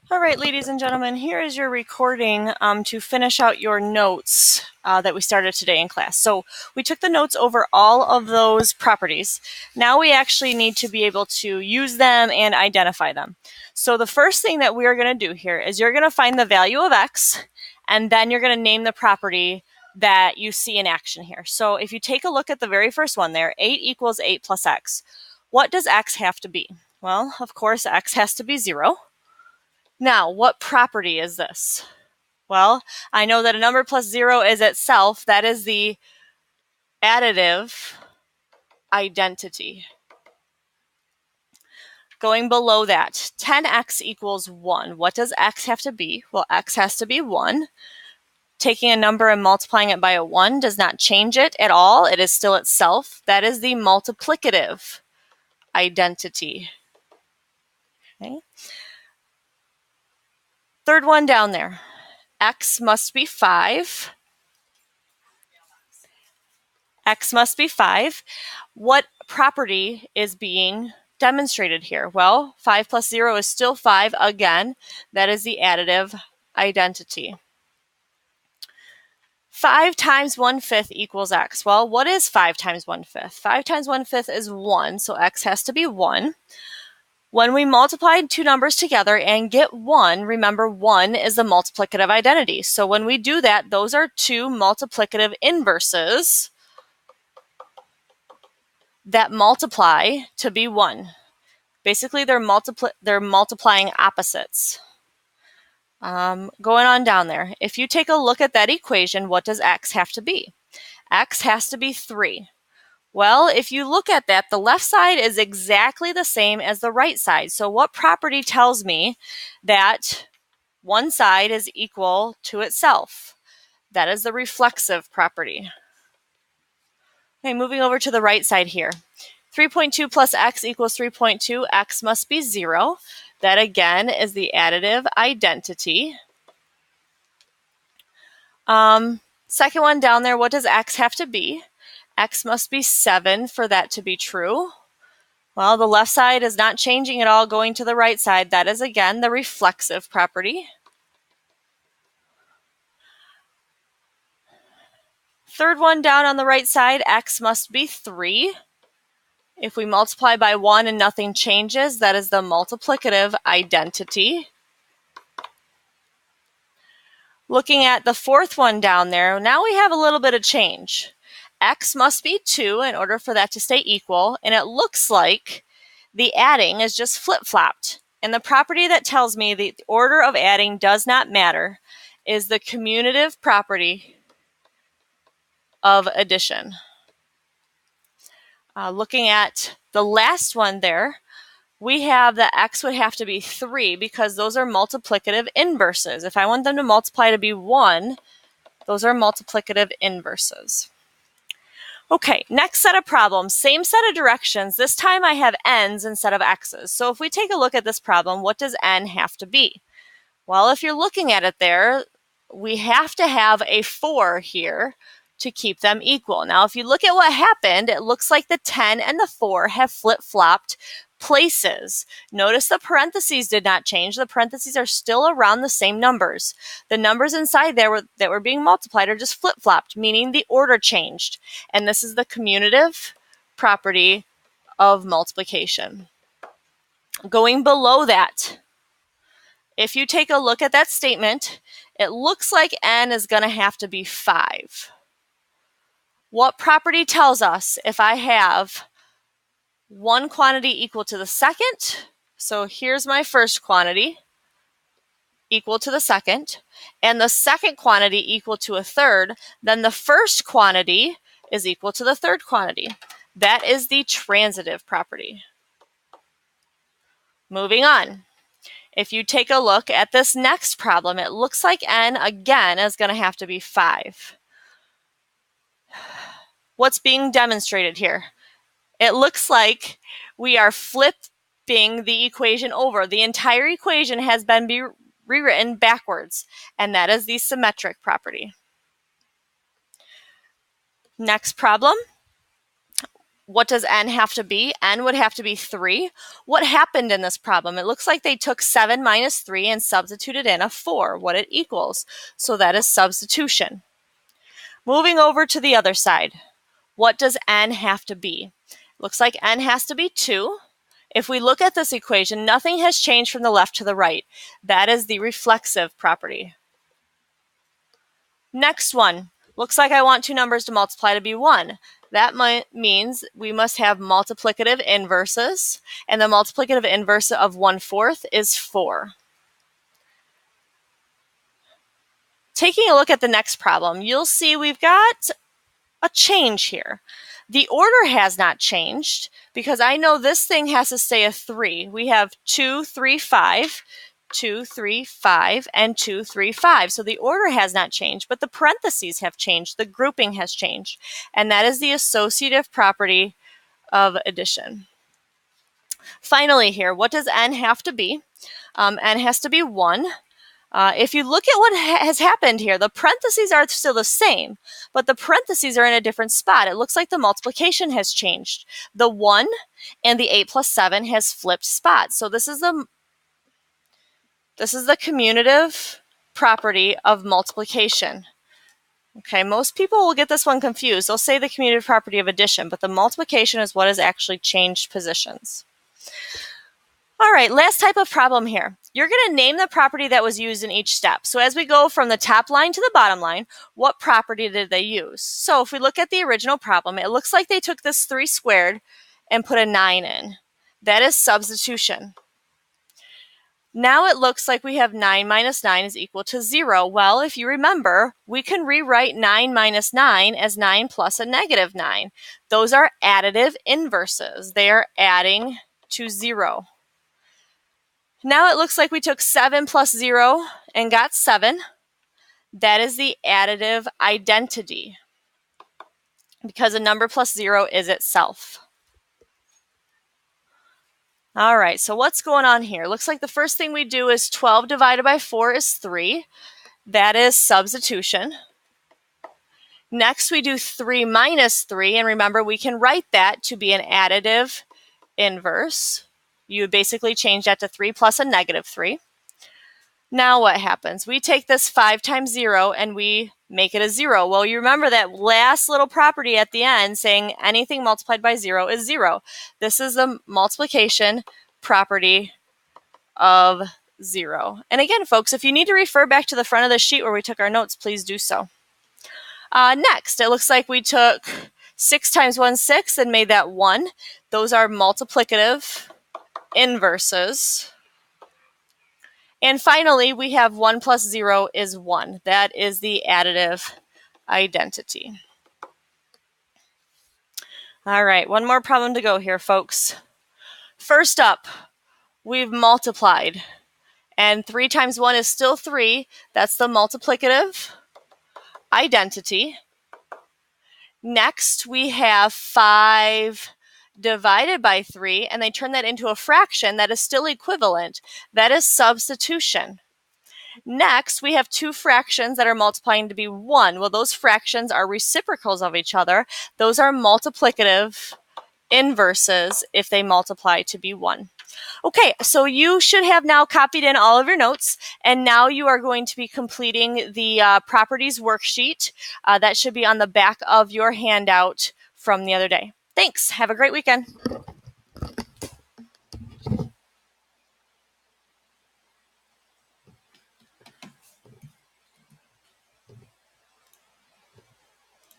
All right, ladies and gentlemen, here is your recording to finish out your notes that we started today in class. So we took the notes over all of those properties. Now we actually need to be able to use them and identify them. So the first thing that we are going to do here is you're going to find the value of x, and then you're going to name the property that you see in action here. So if you take a look at the very first one there, 8 equals 8 plus x. What does x have to be? Well, of course, x has to be 0. Now, what property is this? Well, I know that a number plus 0 is itself. That is the additive identity. Going below that, 10x equals 1. What does x have to be? Well, x has to be 1. Taking a number and multiplying it by a 1 does not change it at all. It is still itself. That is the multiplicative identity. Okay. Third one down there, x must be 5. X must be 5. What property is being demonstrated here? Well, 5 plus 0 is still 5. Again, that is the additive identity. 5 times 1/5 equals x. Well, what is 5 times 1/5? 5 times 1/5 is 1, so x has to be 1. When we multiply two numbers together and get 1, remember 1 is the multiplicative identity. So when we do that, those are two multiplicative inverses that multiply to be 1. Basically, they're multiplying opposites. Going on down there, if you take a look at that equation, what does x have to be? X has to be 3. Well, if you look at that, the left side is exactly the same as the right side. So what property tells me that one side is equal to itself? That is the reflexive property. Okay, moving over to the right side here. 3.2 plus x equals 3.2. X must be 0. That again is the additive identity. Second one down there, what does x have to be? X must be 7 for that to be true. Well, the left side is not changing at all, going to the right side. That is again the reflexive property. Third one down on the right side, x must be 3. If we multiply by 1 and nothing changes, that is the multiplicative identity. Looking at the fourth one down there, now we have a little bit of change. X must be 2 in order for that to stay equal, and it looks like the adding is just flip-flopped. And the property that tells me the order of adding does not matter is the commutative property of addition. Looking at the last one there, we have that x would have to be 3 because those are multiplicative inverses. If I want them to multiply to be 1, those are multiplicative inverses. Okay, next set of problems, same set of directions. This time I have n's instead of x's. So if we take a look at this problem, what does n have to be? Well, if you're looking at it there, we have to have a 4 here to keep them equal. Now, if you look at what happened, it looks like the 10 and the 4 have flip-flopped places. Notice the parentheses did not change. The parentheses are still around the same numbers. The numbers inside there that were being multiplied are just flip-flopped, meaning the order changed. And this is the commutative property of multiplication. Going below that, if you take a look at that statement, it looks like n is going to have to be 5. What property tells us if I have one quantity equal to the second? So here's my first quantity equal to the second, and the second quantity equal to a third, then the first quantity is equal to the third quantity. That is the transitive property. Moving on. If you take a look at this next problem, it looks like n again is going to have to be 5. What's being demonstrated here? It looks like we are flipping the equation over. The entire equation has been rewritten backwards, and that is the symmetric property. Next problem. what does n have to be? N would have to be 3. What happened in this problem? It looks like they took 7 minus 3 and substituted in a 4, what it equals. So that is substitution. Moving over to the other side, what does n have to be? Looks like n has to be 2. If we look at this equation, nothing has changed from the left to the right. That is the reflexive property. Next one, looks like I want two numbers to multiply to be 1. That means we must have multiplicative inverses, and the multiplicative inverse of 1/4 is 4. Taking a look at the next problem, you'll see we've got a change here. The order has not changed because I know this thing has to stay a 3. We have 2, 3, 5, 2, 3, 5, and 2, 3, 5. So the order has not changed, but the parentheses have changed. The grouping has changed, and that is the associative property of addition. Finally here, what does n have to be? N has to be 1. If you look at what has happened here, the parentheses are still the same, but the parentheses are in a different spot. It looks like the multiplication has changed. The 1 and the 8 plus 7 has flipped spots. So this is the commutative property of multiplication. Okay, most people will get this one confused. They'll say the commutative property of addition, but the multiplication is what has actually changed positions. All right, last type of problem here. You're going to name the property that was used in each step. So as we go from the top line to the bottom line, what property did they use? So if we look at the original problem, it looks like they took this 3 squared and put a 9 in. That is substitution. Now it looks like we have 9 minus 9 is equal to 0. Well, if you remember, we can rewrite 9 minus 9 as 9 plus a negative 9. Those are additive inverses. They are adding to 0. Now it looks like we took 7 plus 0 and got 7. That is the additive identity because a number plus 0 is itself. All right, so what's going on here? Looks like the first thing we do is 12 divided by 4 is 3. That is substitution. Next, we do 3 minus 3, and remember, we can write that to be an additive inverse. You would basically change that to 3 plus a negative 3. Now what happens? We take this 5 times 0 and we make it a 0. Well, you remember that last little property at the end saying anything multiplied by 0 is 0. This is the multiplication property of 0. And again, folks, if you need to refer back to the front of the sheet where we took our notes, please do so. Next, it looks like we took 6 times 1, 6, and made that 1. Those are multiplicative inverses. And finally, we have 1 plus 0 is 1. That is the additive identity. All right, one more problem to go here, folks. First up, we've multiplied. And 3 times 1 is still 3. That's the multiplicative identity. Next, we have 5 divided by 3, and they turn that into a fraction that is still equivalent. That is substitution. Next, we have 2 fractions that are multiplying to be 1. Well, those fractions are reciprocals of each other. Those are multiplicative inverses if they multiply to be 1. Okay, so you should have now copied in all of your notes, and now you are going to be completing the properties worksheet. That should be on the back of your handout from the other day. Thanks. Have a great weekend.